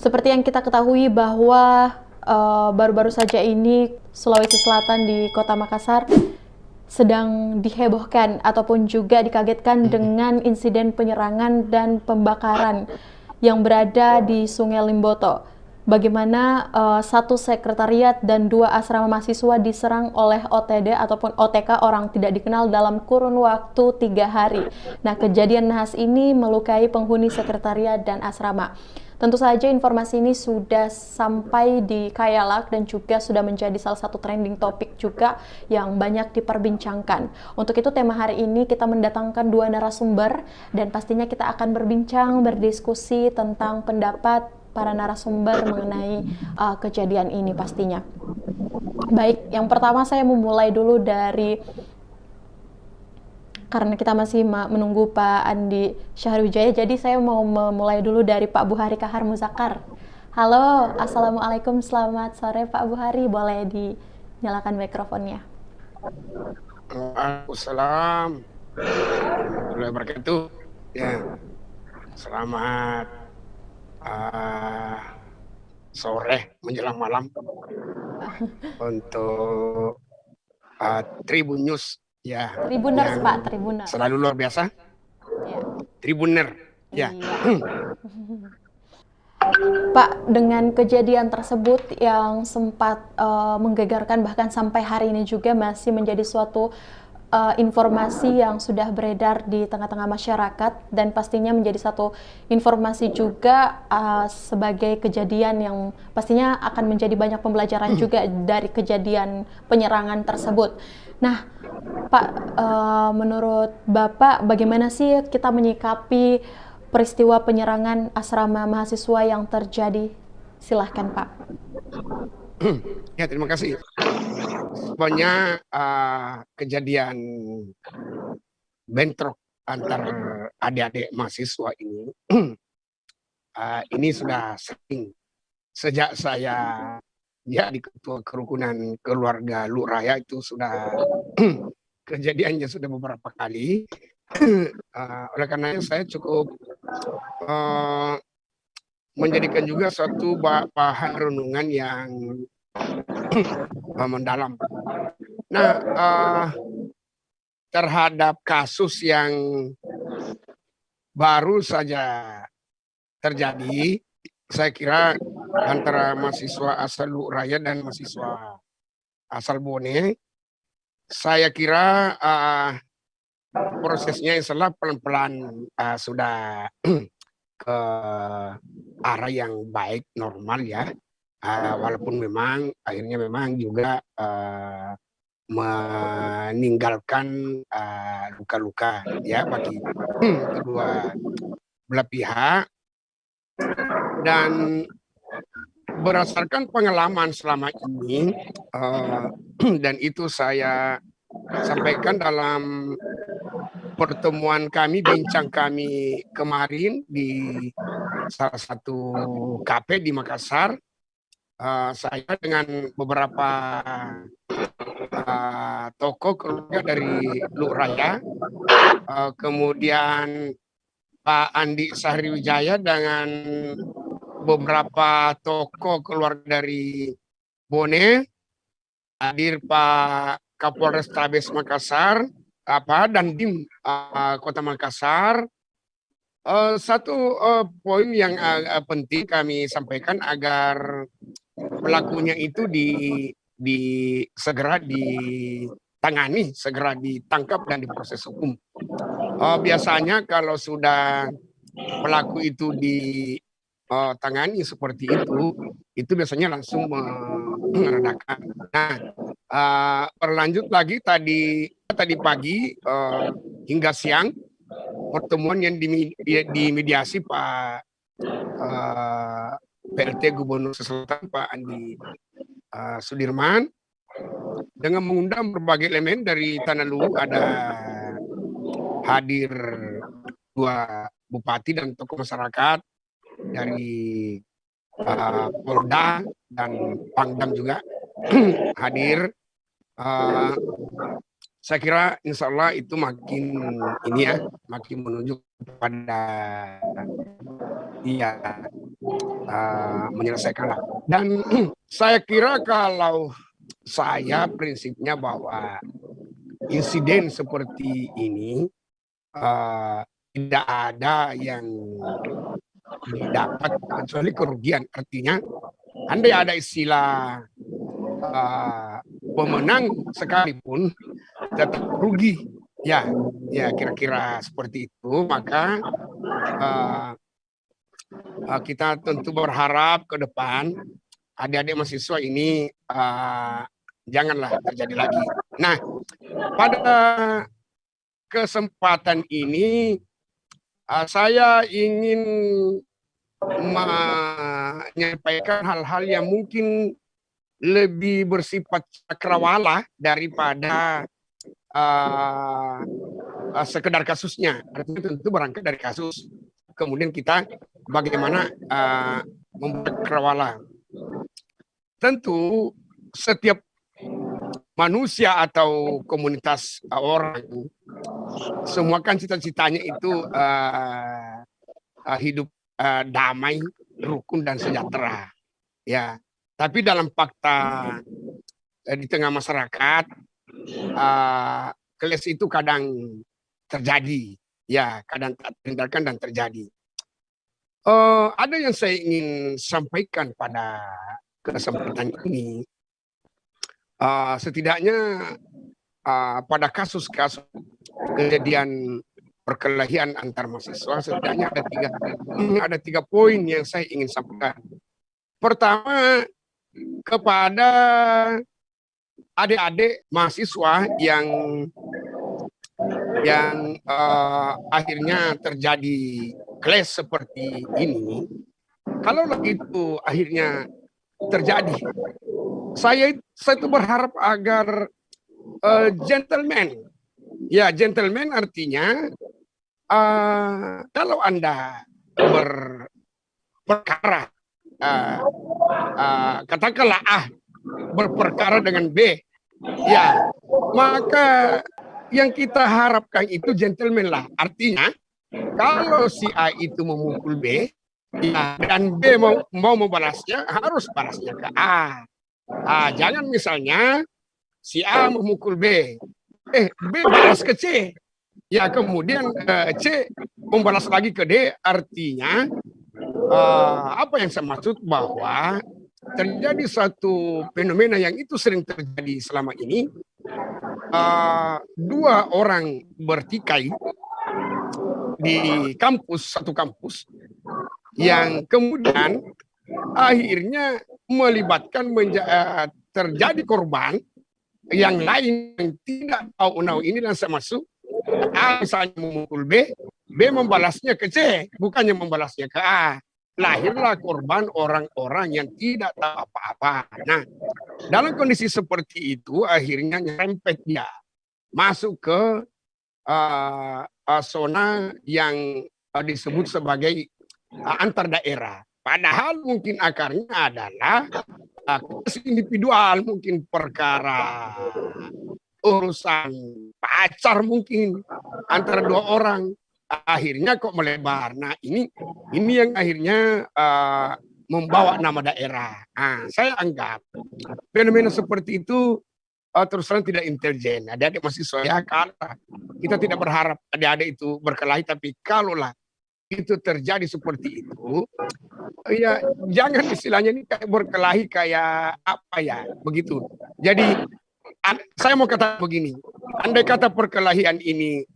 Seperti yang kita ketahui bahwa baru-baru saja ini Sulawesi Selatan di Kota Makassar sedang dihebohkan ataupun juga dikagetkan dengan insiden penyerangan dan pembakaran yang berada di Sungai Limboto. Bagaimana satu sekretariat dan dua asrama mahasiswa diserang oleh OTD ataupun OTK, orang tidak dikenal, dalam kurun waktu 3 hari. Nah, kejadian nahas ini melukai penghuni sekretariat dan asrama. Tentu saja informasi ini sudah sampai di Kayalak dan juga sudah menjadi salah satu trending topik juga yang banyak diperbincangkan. Untuk itu tema hari ini kita mendatangkan dua narasumber dan pastinya kita akan berbincang, berdiskusi tentang pendapat para narasumber mengenai kejadian ini pastinya. Baik, yang pertama saya memulai dulu dari, karena kita masih menunggu Pak Andi Syahriwijaya, jadi saya mau memulai dulu dari Pak Buhari Kahar Muzakar. Halo, Assalamualaikum, selamat sore Pak Buhari, boleh dinyalakan mikrofonnya. Waalaikumsalam warahmatullahi wabarakatuh. Ya, selamat sore menjelang malam untuk Tribun News. Ya, Tribuners Pak, Tribuners. Selalu luar biasa. Ya. Tribuner. Ya. Iya. Pak, dengan kejadian tersebut yang sempat menggegarkan bahkan sampai hari ini juga masih menjadi suatu informasi yang sudah beredar di tengah-tengah masyarakat dan pastinya menjadi satu informasi juga sebagai kejadian yang pastinya akan menjadi banyak pembelajaran juga dari kejadian penyerangan tersebut. Nah, Pak, menurut Bapak bagaimana sih kita menyikapi peristiwa penyerangan asrama mahasiswa yang terjadi? Silahkan Pak. Ya, terima kasih. Sebenarnya kejadian bentrok antar adik-adik mahasiswa ini sudah sering sejak saya jadi ketua kerukunan keluarga Luraya, itu sudah kejadiannya sudah beberapa kali. Oleh karenanya saya cukup menjadikan juga suatu bahan renungan yang mendalam. Nah, terhadap kasus yang baru saja terjadi, saya kira antara mahasiswa asal Luraya dan mahasiswa asal Bone, saya kira prosesnya insya pelan-pelan sudah ke arah yang baik, normal ya. Walaupun memang akhirnya memang juga meninggalkan luka-luka ya bagi kedua belah pihak. Dan berdasarkan pengalaman selama ini, dan itu saya sampaikan dalam pertemuan kami, bincang kami kemarin di salah satu kafe di Makassar, saya dengan beberapa tokoh keluarga dari Luraya, kemudian Pak Andi Syahriwijaya dengan beberapa tokoh keluarga dari Bone, hadir Pak Kapolres Tabes Makassar, dan Dim Kota Makassar. Satu poin yang penting kami sampaikan agar pelakunya itu segera ditangani, segera ditangkap dan diproses hukum. Biasanya kalau sudah pelaku itu ditangani seperti itu biasanya langsung meredakan. Nah, berlanjut lagi tadi pagi hingga siang, pertemuan yang dimediasi Pak PLT Gubernur Selatan Pak Andi Sudirman dengan mengundang berbagai elemen dari Tanah Luhur. Ada hadir dua bupati dan tokoh masyarakat dari Polda dan Pangdam juga hadir. Saya kira insya Allah itu makin menunjuk pada menyelesaikanlah. Dan saya kira kalau saya prinsipnya bahwa insiden seperti ini tidak ada yang didapat kecuali kerugian. Artinya, andai ada istilah pemenang sekalipun tetap rugi. Ya, kira-kira seperti itu. Maka kita tentu berharap ke depan adik-adik mahasiswa ini janganlah terjadi lagi. Nah, pada kesempatan ini saya ingin menyampaikan hal-hal yang mungkin lebih bersifat cakrawala daripada sekedar kasusnya. Artinya tentu berangkat dari kasus. Kemudian kita bagaimana membuat cakrawala. Tentu setiap manusia atau komunitas orang semua kan cita-citanya itu hidup damai, rukun dan sejahtera. Ya, tapi dalam fakta di tengah masyarakat kelas itu kadang terjadi, ya kadang tak terhindarkan dan terjadi. Ada yang saya ingin sampaikan pada kesempatan ini. Setidaknya pada kasus-kasus kejadian perkelahian antar mahasiswa, setidaknya ada tiga poin yang saya ingin sampaikan. Pertama, kepada adik-adik mahasiswa yang akhirnya terjadi clash seperti ini, kalau itu akhirnya terjadi, saya itu berharap agar gentleman. Ya, gentleman artinya kalau Anda berperkara, katakanlah A berperkara dengan B, ya, maka yang kita harapkan itu gentleman lah. Artinya, kalau si A itu memukul B, ya, dan B mau membalasnya, harus balasnya ke A. Jangan misalnya si A memukul B, B balas ke C, ya kemudian C membalas lagi ke D. Artinya apa yang saya maksud bahwa terjadi satu fenomena yang itu sering terjadi selama ini, dua orang bertikai di satu kampus yang kemudian akhirnya melibatkan terjadi korban yang lain yang tidak tahu ini dan saya masuk. A misalnya memukul B, B membalasnya ke C, bukannya membalasnya ke A. Lahirlah korban orang-orang yang tidak tahu apa-apa. Nah, dalam kondisi seperti itu akhirnya nyerempet dia masuk ke zona yang disebut sebagai antar daerah. Padahal mungkin akarnya adalah individual, mungkin perkara urusan pacar mungkin antara dua orang. Akhirnya kok melebar. Nah, ini yang akhirnya membawa nama daerah. Saya anggap fenomena seperti itu terus terang tidak intelijen. Adik-adik mahasiswa ya, kita tidak berharap adik-adik itu berkelahi, tapi kalaulah itu terjadi seperti itu, ya jangan istilahnya ini kayak berkelahi kayak apa ya, begitu. Jadi saya mau kata begini, andai kata perkelahian ini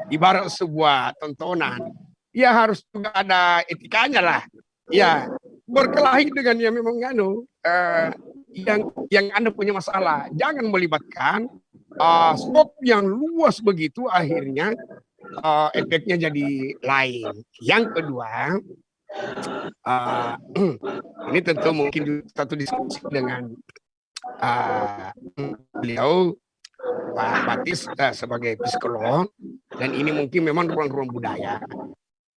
ibarat sebuah tontonan, ya harus juga ada etikanya lah. Ya, berkelahi dengan yang memang yang Anda punya masalah, jangan melibatkan skop yang luas begitu, akhirnya efeknya jadi lain. Yang kedua, ini tentu mungkin satu diskusi dengan beliau Pak Batis sebagai psikolog, dan ini mungkin memang ruang-ruang budaya.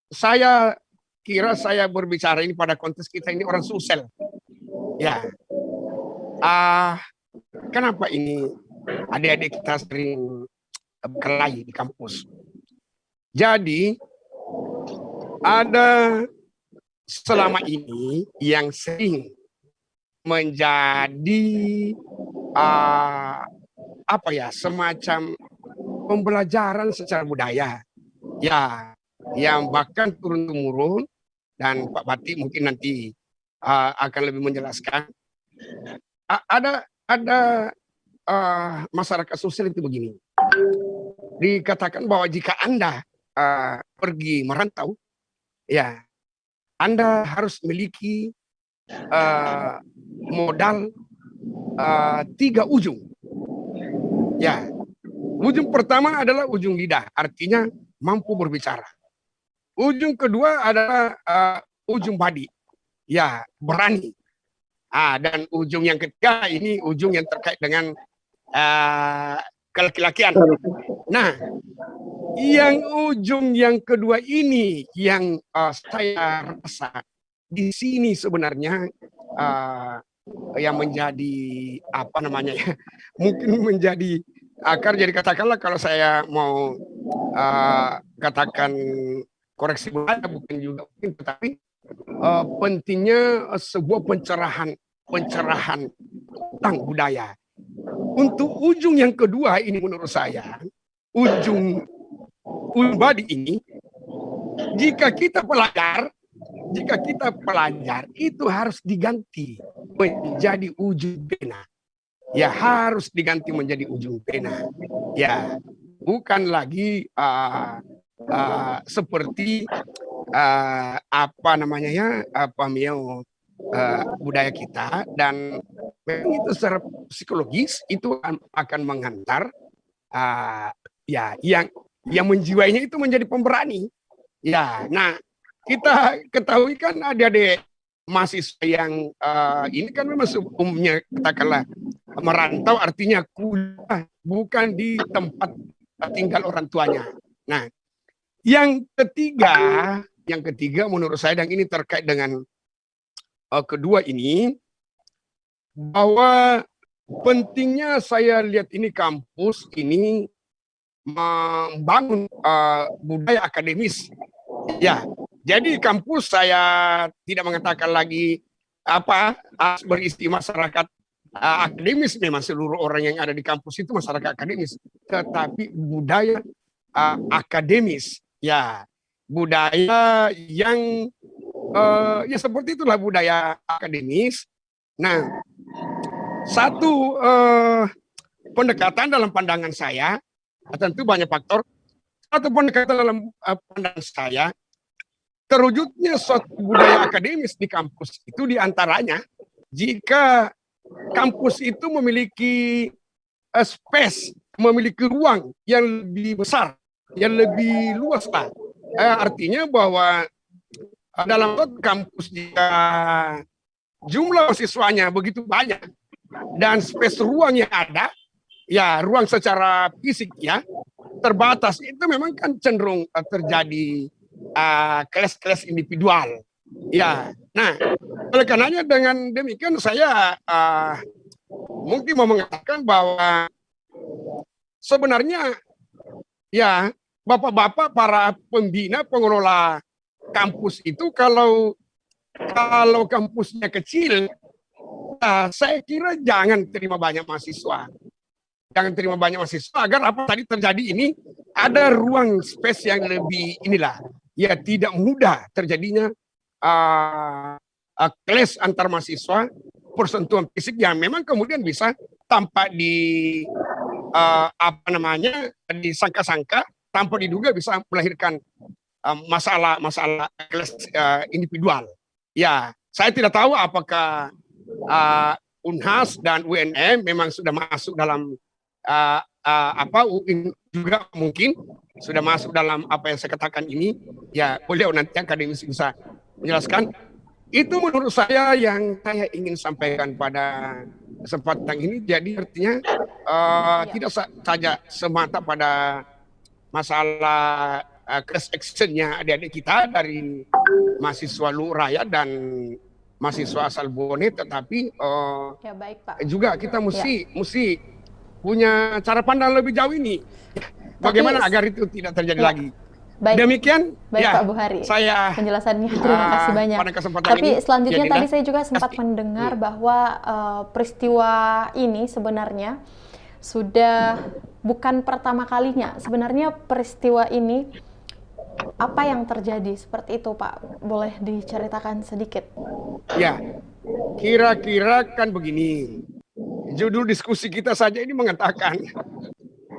Saya kira saya berbicara ini pada konteks kita ini orang Sulsel. Ya, kenapa ini adik-adik kita sering berkelahi di kampus? Jadi ada selama ini yang sering menjadi uh, apa ya, semacam pembelajaran secara budaya, ya, yang bahkan turun temurun, dan Pak Bati mungkin nanti akan lebih menjelaskan. Ada masyarakat sosial itu begini, dikatakan bahwa jika Anda pergi merantau, ya, Anda harus memiliki modal 3 ujung. Ya, ujung pertama adalah ujung lidah, artinya mampu berbicara. Ujung kedua adalah ujung badi, ya, berani. Dan ujung yang ketiga ini ujung yang terkait dengan kelaki-lakian. Nah, yang ujung yang kedua ini yang saya rasa di sini sebenarnya yang menjadi apa namanya ya, mungkin menjadi akar. Jadi katakanlah kalau saya mau katakan koreksi budaya, bukan juga mungkin, tetapi pentingnya sebuah pencerahan tentang budaya. Untuk ujung yang kedua ini menurut saya, ujung badi ini, jika kita pelajar itu harus diganti menjadi ujung pena. Ya, harus diganti menjadi ujung pena. Ya, bukan lagi seperti apa namanya ya, budaya kita, dan memang itu secara psikologis itu akan menghantar ya yang menjiwainya itu menjadi pemberani. Ya, nah, kita ketahui kan adik-adik mahasiswa yang ini kan memang umumnya katakanlah merantau, artinya kuliah bukan di tempat tinggal orang tuanya. Nah, yang ketiga menurut saya, dan ini terkait dengan kedua ini, bahwa pentingnya saya lihat ini kampus ini membangun budaya akademis. Ya, jadi kampus saya tidak mengatakan lagi harus berisi masyarakat akademis. Memang seluruh orang yang ada di kampus itu masyarakat akademis, tetapi budaya akademis, ya, budaya yang ya seperti itulah budaya akademis. Nah, satu pendekatan dalam pandangan saya, tentu banyak faktor. Satu pendekatan dalam pandangan saya, terwujudnya suatu budaya akademis di kampus itu diantaranya jika kampus itu memiliki space, memiliki ruang yang lebih besar, yang lebih luas lah. Artinya bahwa dalam suatu kampus jika jumlah siswanya begitu banyak dan space ruang yang ada, ya, ruang secara fisik ya terbatas, itu memang kan cenderung terjadi kelas-kelas individual. Ya, nah, oleh karenanya dengan demikian saya mungkin mau mengatakan bahwa sebenarnya ya bapak-bapak para pembina pengelola kampus itu kalau kampusnya kecil, saya kira jangan terima banyak mahasiswa. Jangan terima banyak mahasiswa agar apa tadi terjadi ini, ada ruang space yang lebih inilah, ya, tidak mudah terjadinya clash antar mahasiswa, persentuhan fisik yang memang kemudian bisa tampak di disangka-sangka, tanpa diduga bisa melahirkan masalah clash individual. Ya, saya tidak tahu apakah Unhas dan UNM memang sudah masuk dalam UIN juga mungkin sudah masuk dalam apa yang saya katakan ini. Ya, beliau nanti akademis bisa menjelaskan. Itu menurut saya yang saya ingin sampaikan pada kesempatan ini. Jadi artinya tidak saja semata pada masalah class actionnya adik-adik kita dari mahasiswa Luraya dan mahasiswa asal Bone, tetapi ya, baik, Pak. juga kita mesti punya cara pandang lebih jauh ini. Bagaimana agar itu tidak terjadi lagi. Baik, Demikian baik ya Pak Buhari. saya Penjelasannya terima kasih banyak. pada kesempatan Tapi ini. selanjutnya Ya, tadi Dinda. saya juga sempat mendengar bahwa peristiwa ini sebenarnya sudah bukan pertama kalinya. Sebenarnya peristiwa ini apa yang terjadi seperti itu, Pak? Boleh diceritakan sedikit? Ya, kira-kira kan begini. Judul diskusi kita saja ini mengatakan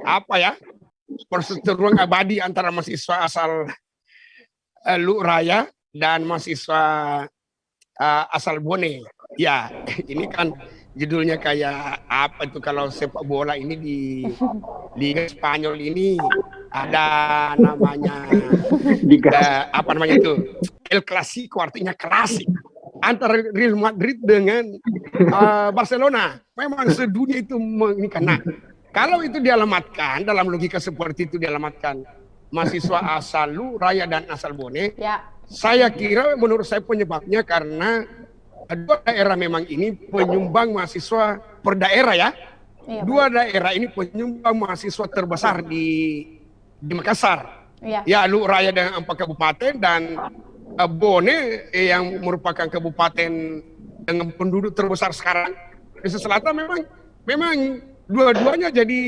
apa ya? Perseteruan abadi antara mahasiswa asal Lu Raya dan mahasiswa asal Bone. Ya, ini kan judulnya kayak apa itu kalau sepak bola ini di Liga Spanyol ini ada namanya apa namanya itu El Clasico, artinya klasik antara Real Madrid dengan Barcelona. Memang sedunia itu ini karena kalau itu dialamatkan dalam logika seperti itu dialamatkan mahasiswa asal Lu Raya dan asal Bone. Ya. Saya kira menurut saya penyebabnya karena dua daerah memang ini penyumbang mahasiswa per daerah ya. Iya, dua daerah ini penyumbang mahasiswa terbesar di Makassar. Iya. Ya, Lu Raya dengan 4 kabupaten dan Bone yang merupakan kabupaten dengan penduduk terbesar sekarang. Di Selatan memang dua-duanya jadi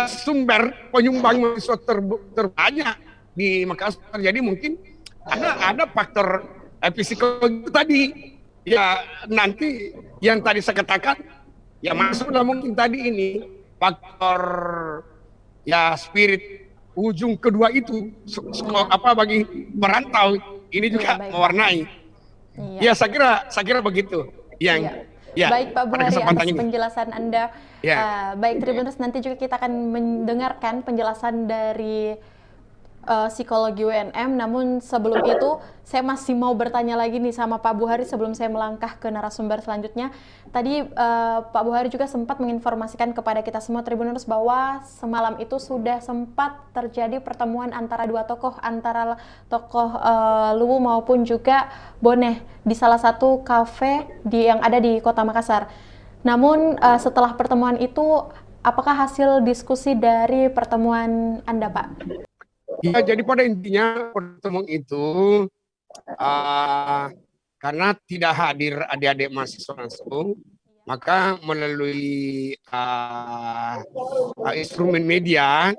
sumber penyumbang mahasiswa terbanyak di Makassar. Jadi mungkin ada faktor psikologi tadi. Ya nanti yang tadi saya katakan ya masuklah mungkin tadi ini faktor ya spirit ujung kedua itu apa bagi perantau ini juga mewarnai. Ya saya kira begitu yang ya, baik Pak Buhari atas ini. penjelasan Anda. Baik Tribuners, nanti juga kita akan mendengarkan penjelasan dari psikologi UNM. Namun sebelum itu saya masih mau bertanya lagi nih sama Pak Buhari sebelum saya melangkah ke narasumber selanjutnya. Tadi Pak Buhari juga sempat menginformasikan kepada kita semua Tribuners bahwa semalam itu sudah sempat terjadi pertemuan antara dua tokoh, antara tokoh Luwu maupun juga Bone di salah satu kafe yang ada di Kota Makassar. Namun setelah pertemuan itu, apakah hasil diskusi dari pertemuan Anda, Pak? Ya, jadi pada intinya pertemuan itu karena tidak hadir adik-adik mahasiswa langsung, maka melalui instrumen media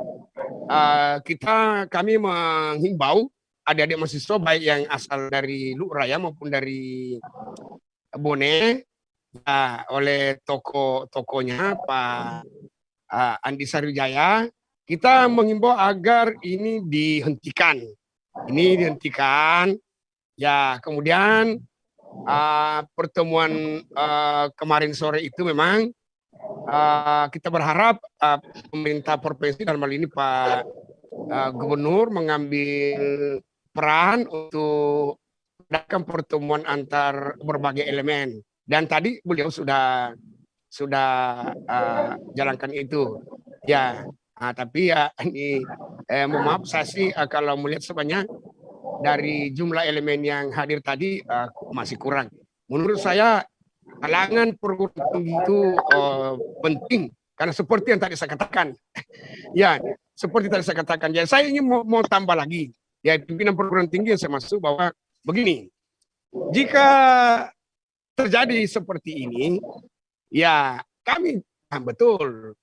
kami menghimbau adik-adik mahasiswa baik yang asal dari Lu Raya maupun dari Bone oleh tokonya Pak Andi Sarijaya. Kita mengimbau agar ini dihentikan. Ya, kemudian pertemuan kemarin sore itu memang kita berharap pemerintah provinsi dalam hal ini Pak Gubernur mengambil peran untuk mengadakan pertemuan antar berbagai elemen. Dan tadi beliau sudah jalankan itu. Ya. Tapi ya ini mohon maaf saya sih kalau melihat sebanyak dari jumlah elemen yang hadir tadi masih kurang. Menurut saya kalangan perguruan tinggi itu penting karena seperti yang tadi saya katakan. Ya, seperti tadi saya katakan. Ya, saya ingin mau tambah lagi. Ya, pimpinan perguruan tinggi yang saya maksud bahwa begini. Jika terjadi seperti ini, ya kami betul.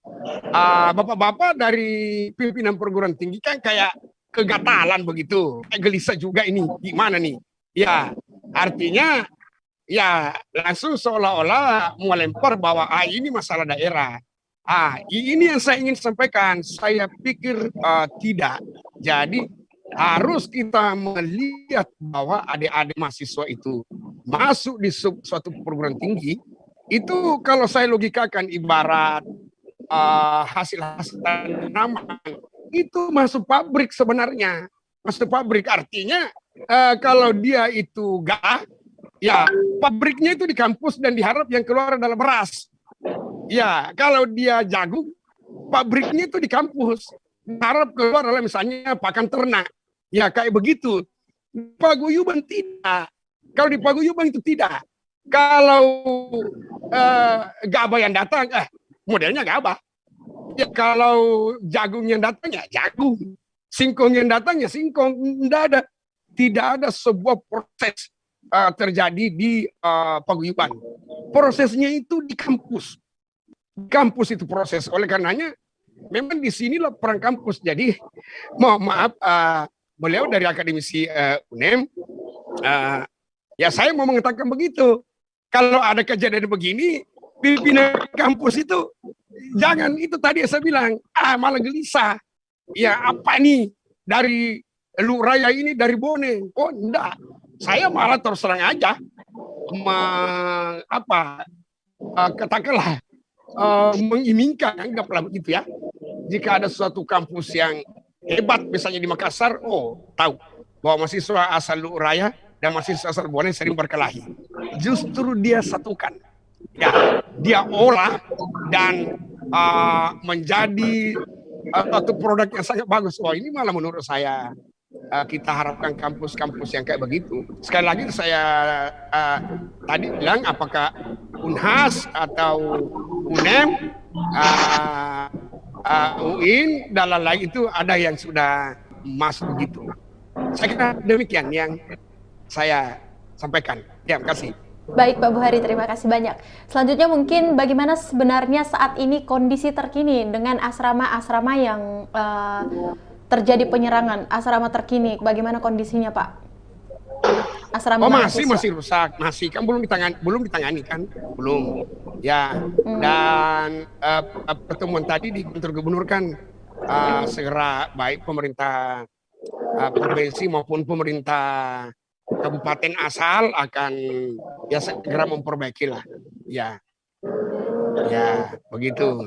Bapak-bapak dari pimpinan perguruan tinggi kan kayak kegatalan begitu. Kayak gelisah juga ini. Gimana nih? Ya, artinya ya langsung seolah-olah melempar bahwa ini masalah daerah. Ini yang saya ingin sampaikan. Saya pikir tidak. Jadi harus kita melihat bahwa adik-adik mahasiswa itu masuk di suatu perguruan tinggi. Itu kalau saya logikakan ibarat hasil tanaman itu masuk pabrik sebenarnya. Masuk pabrik artinya kalau dia itu ya pabriknya itu di kampus dan diharap yang keluar adalah beras. Ya, kalau dia jagung, pabriknya itu di kampus. Harap keluar adalah misalnya pakan ternak. Ya, kayak begitu. Paguyuban tidak. Kalau di paguyuban itu tidak. Kalau gabah yang datang, modelnya gabah. Ya, kalau jagung yang datang, ya jagung. Singkong yang datang ya singkong, tidak ada sebuah proses terjadi di paguyuban. Prosesnya itu di kampus. Kampus itu proses. Oleh karenanya, memang di sinilah peran kampus. Jadi, mohon maaf, beliau dari akademisi UNEM, ya saya mau mengatakan begitu. Kalau ada kejadian begini, pimpinan kampus itu, jangan itu tadi saya bilang, malah gelisah. Ya apa nih dari Luraya ini dari Bone? Oh enggak, saya malah terus terang aja, katakanlah menginginkan, anggaplah begitu ya. Jika ada suatu kampus yang hebat, misalnya di Makassar, tahu bahwa mahasiswa asal Luraya dan mahasiswa asal Bone sering berkelahi. Justru dia satukan, ya dia olah dan menjadi satu produk yang sangat bagus. Ini malah menurut saya kita harapkan kampus-kampus yang kayak begitu. Sekali lagi saya tadi bilang apakah Unhas atau UNEM, UIN dan lain-lain itu ada yang sudah masuk gitu. Saya kira demikian yang saya sampaikan. Ya, terima kasih. Baik Pak Buhari, terima kasih banyak. Selanjutnya mungkin bagaimana sebenarnya saat ini kondisi terkini dengan asrama-asrama yang terjadi penyerangan, asrama terkini, bagaimana kondisinya Pak? Asrama masih rusak, masih kan belum ditangani kan, belum. Ya, dan pertemuan tadi di kantor gubernur kan segera baik pemerintah provinsi maupun pemerintah kabupaten asal akan ya segera memperbaiki lah. Ya begitu.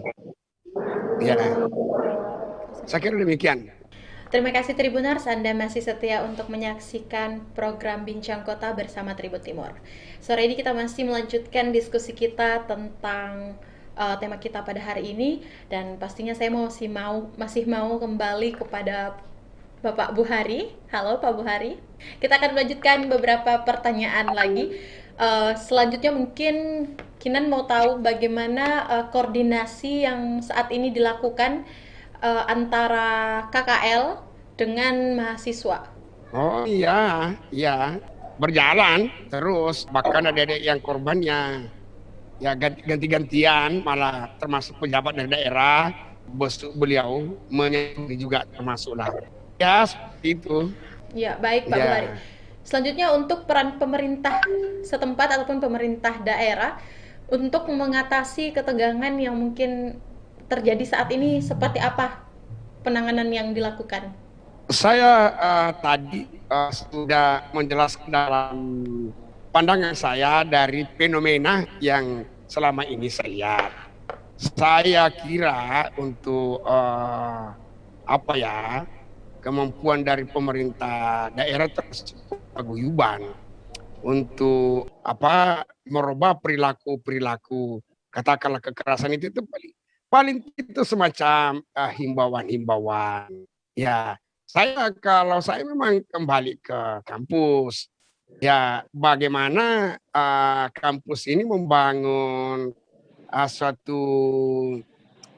Ya, saya kira demikian. Terima kasih Tribuners, Anda masih setia untuk menyaksikan program Bincang Kota bersama Tribun Timur. Sore ini kita masih melanjutkan diskusi kita tentang tema kita pada hari ini, dan pastinya saya masih mau kembali kepada Bapak Buhari. Halo Pak Buhari. Kita akan melanjutkan beberapa pertanyaan lagi. Selanjutnya mungkin Kinan mau tahu bagaimana koordinasi yang saat ini dilakukan antara KKL dengan mahasiswa. Oh iya, berjalan terus. Bahkan ada yang korbannya ya ganti-gantian, malah termasuk pejabat dari daerah, beliau menyebut juga termasuklah. Ya, seperti itu. Ya, baik Pak Buhari. Selanjutnya untuk peran pemerintah setempat ataupun pemerintah daerah untuk mengatasi ketegangan yang mungkin terjadi saat ini, seperti apa penanganan yang dilakukan? Saya tadi sudah menjelaskan dalam pandangan saya dari fenomena yang selama ini saya lihat. Saya kira untuk kemampuan dari pemerintah daerah paguyuban untuk merubah perilaku katakanlah kekerasan itu paling itu semacam himbauan. Ya, kalau saya memang kembali ke kampus. Ya, bagaimana kampus ini membangun suatu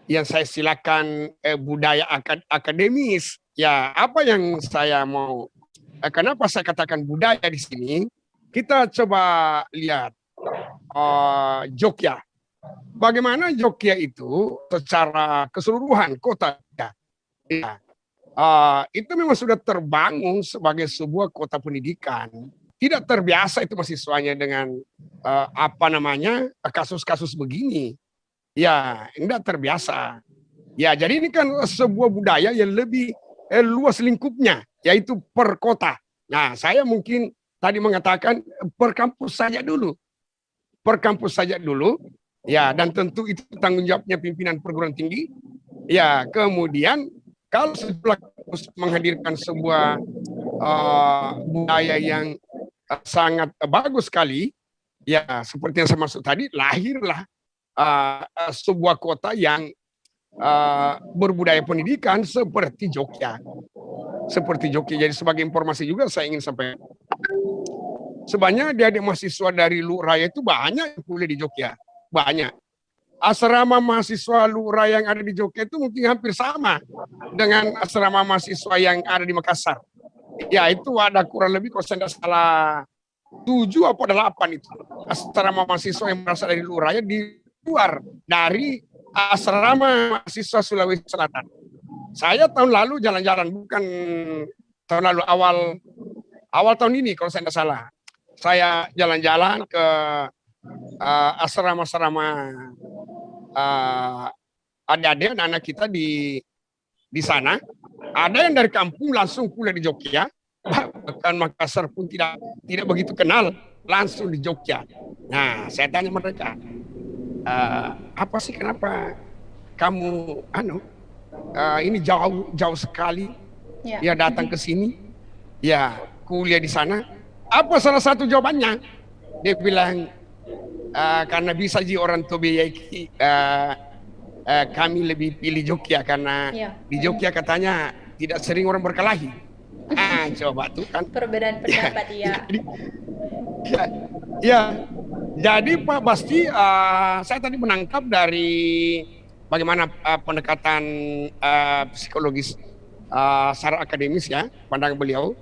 yang saya silakan budaya akademis. Ya, apa yang saya mau, kenapa saya katakan budaya di sini? Kita coba lihat Jogja. Bagaimana Jogja itu secara keseluruhan kota, itu memang sudah terbangun sebagai sebuah kota pendidikan. Tidak terbiasa itu mahasiswanya dengan kasus-kasus begini. Ya, tidak terbiasa. Ya, jadi ini kan sebuah budaya yang lebih luas lingkupnya, yaitu per kota. Nah, saya mungkin tadi mengatakan per kampus saja dulu. Ya, dan tentu itu tanggung jawabnya pimpinan perguruan tinggi. Ya, kemudian kalau setelah menghadirkan sebuah budaya yang sangat bagus sekali, ya seperti yang saya maksud tadi, lahirlah sebuah kota yang berbudaya pendidikan seperti Jogja. Jadi sebagai informasi juga saya ingin sampaikan, sebanyak adik-adik mahasiswa dari Luraya itu banyak yang kuliah di Jogja, banyak. asrama mahasiswa Lura yang ada di Jogja itu mungkin hampir sama dengan asrama mahasiswa yang ada di Makassar. Ya itu ada kurang lebih kalau saya tidak salah 7 atau 8 itu asrama mahasiswa yang berasal dari Lura di luar dari asrama mahasiswa Sulawesi Selatan. Saya tahun lalu jalan-jalan, bukan tahun lalu, awal tahun ini kalau saya tidak salah. Saya jalan-jalan ke asrama-asrama adik-adik anak kita di sana. Ada yang dari kampung langsung kuliah di Jogja, bahkan Makassar pun tidak begitu kenal, langsung di Jogja. Nah, saya tanya mereka, apa sih kenapa kamu ini jauh sekali ya datang ke sini, ya kuliah di sana? Apa salah satu jawabannya? Dia bilang, karena bisa ji orang tua biayai kami lebih pilih Jogja karena di Jogja katanya tidak sering orang berkelahi. Coba tuh kan perbedaan pendapat. Jadi Pak Basti, saya tadi menangkap dari bagaimana pendekatan psikologis secara akademis ya, pandangan beliau.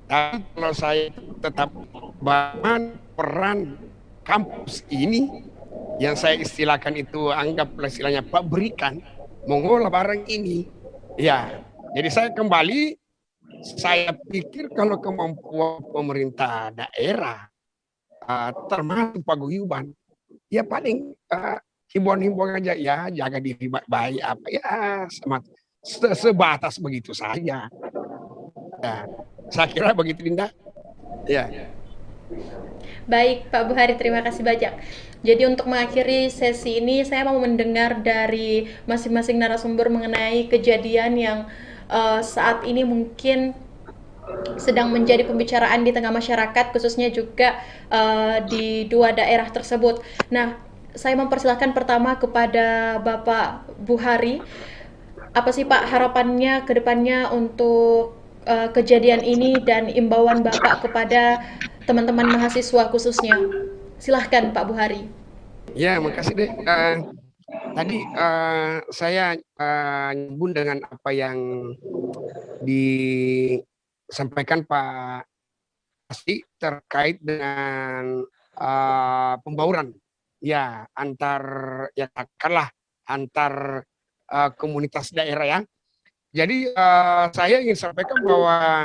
Tapi kalau saya tetap bagaimana peran kampus ini yang saya istilahkan itu, anggap istilahnya pabrikan mengolah barang ini. Ya, jadi saya kembali, saya pikir kalau kemampuan pemerintah daerah termasuk paguyuban, ya paling himbauan-himbauan aja, ya jaga diri baik apa ya, sebatas begitu saja. Ya, saya kira begitu, Linda. Ya. Baik, Pak Buhari, terima kasih banyak. Jadi untuk mengakhiri sesi ini, saya mau mendengar dari masing-masing narasumber mengenai kejadian yang saat ini mungkin sedang menjadi pembicaraan di tengah masyarakat, khususnya juga di dua daerah tersebut. Nah, saya mempersilahkan pertama kepada Bapak Buhari. Apa sih Pak harapannya ke depannya untuk kejadian ini dan imbauan Bapak kepada teman-teman mahasiswa khususnya? Silahkan Pak Buhari. Ya, makasih deh. Tadi saya nyambung dengan apa yang disampaikan Pak Asti terkait dengan pembauran ya antar, ya katakanlah antar komunitas daerah ya. Jadi saya ingin sampaikan bahwa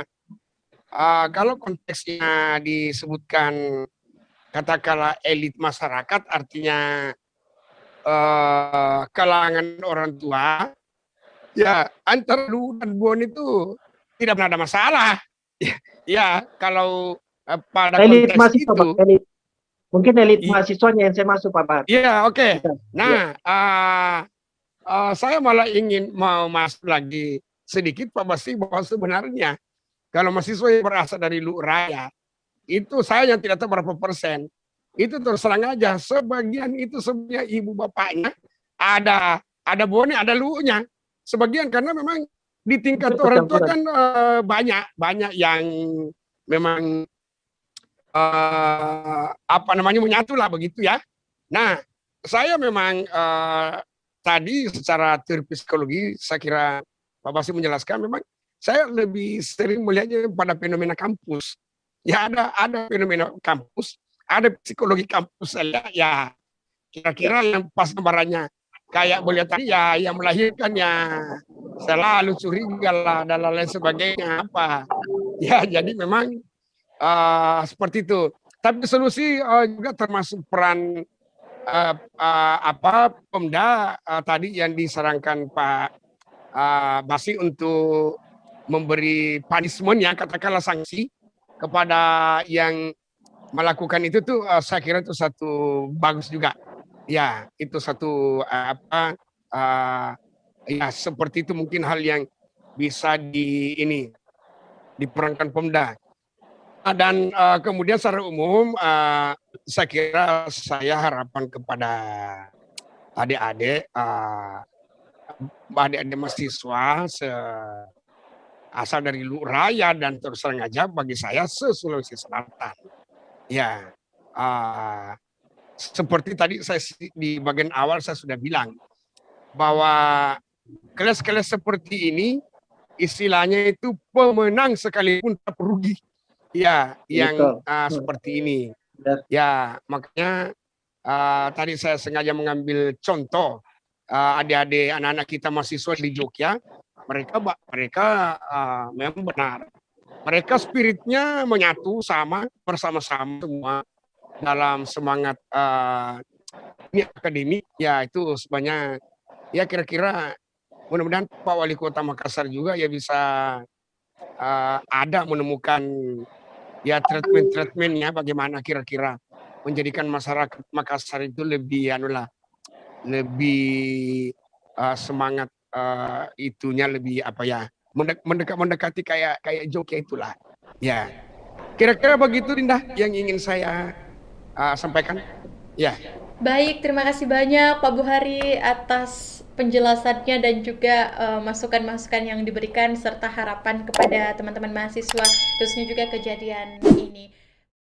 kalau konteksnya disebutkan katakanlah elit masyarakat, artinya kalangan orang tua, ya antara lu dan Bon itu tidak pernah ada masalah. Ya kalau pada elit konteks mahasiswa, itu, elit. Mungkin elit mahasiswanya yang saya masuk, Pak Bar. Iya, oke. Nah, saya malah ingin mau masuk lagi sedikit Pak Basti, bahwa sebenarnya kalau mahasiswa yang berasal dari Luraya, itu saya yang tidak tahu berapa persen. Itu terus terang aja, sebagian itu sebenarnya ibu bapaknya ada Bone, ada Lu-nya. Sebagian karena memang di tingkat orang tua kan banyak yang memang menyatu lah begitu ya. Nah, saya memang tadi secara teori psikologi, saya kira Pak Basti menjelaskan, memang saya lebih sering melihatnya pada fenomena kampus. Ya ada fenomena kampus, ada psikologi kampus ya. Kira-kira yang pas gambarannya kayak boleh tadi ya, yang melahirkannya selalu curiga lah dan lain sebagainya apa. Ya jadi memang seperti itu. Tapi solusi juga termasuk peran Pemda tadi yang disarankan Pak Basi untuk memberi punishment ya, katakanlah sanksi kepada yang melakukan itu tuh, saya kira itu satu bagus juga. Ya, itu satu ya seperti itu mungkin hal yang bisa diperankan Pemda. Dan kemudian secara umum saya kira saya harapan kepada adik-adik mahasiswa asal dari Luraya dan terus terang aja bagi saya se-Sulawesi Selatan. Ya, seperti tadi di bagian awal saya sudah bilang bahwa kelas-kelas seperti ini istilahnya itu pemenang sekalipun tak rugi. Ya, yang seperti ini. Ya, makanya tadi saya sengaja mengambil contoh adik-adik anak-anak kita mahasiswa di Jogja. Mereka memang benar. Mereka spiritnya menyatu bersama-sama semua dalam semangat ini akademik. Ya, itu sebenarnya ya kira-kira mudah-mudahan Pak Wali Kota Makassar juga ya bisa ada menemukan ya treatment-treatmentnya bagaimana kira-kira menjadikan masyarakat Makassar itu lebih lebih semangat itunya lebih apa ya mendekati kayak Jogja itulah ya. Kira-kira begitu Dinda yang ingin saya sampaikan. Ya. Baik, terima kasih banyak Pak Buhari atas penjelasannya dan juga masukan-masukan yang diberikan serta harapan kepada teman-teman mahasiswa, khususnya juga kejadian ini.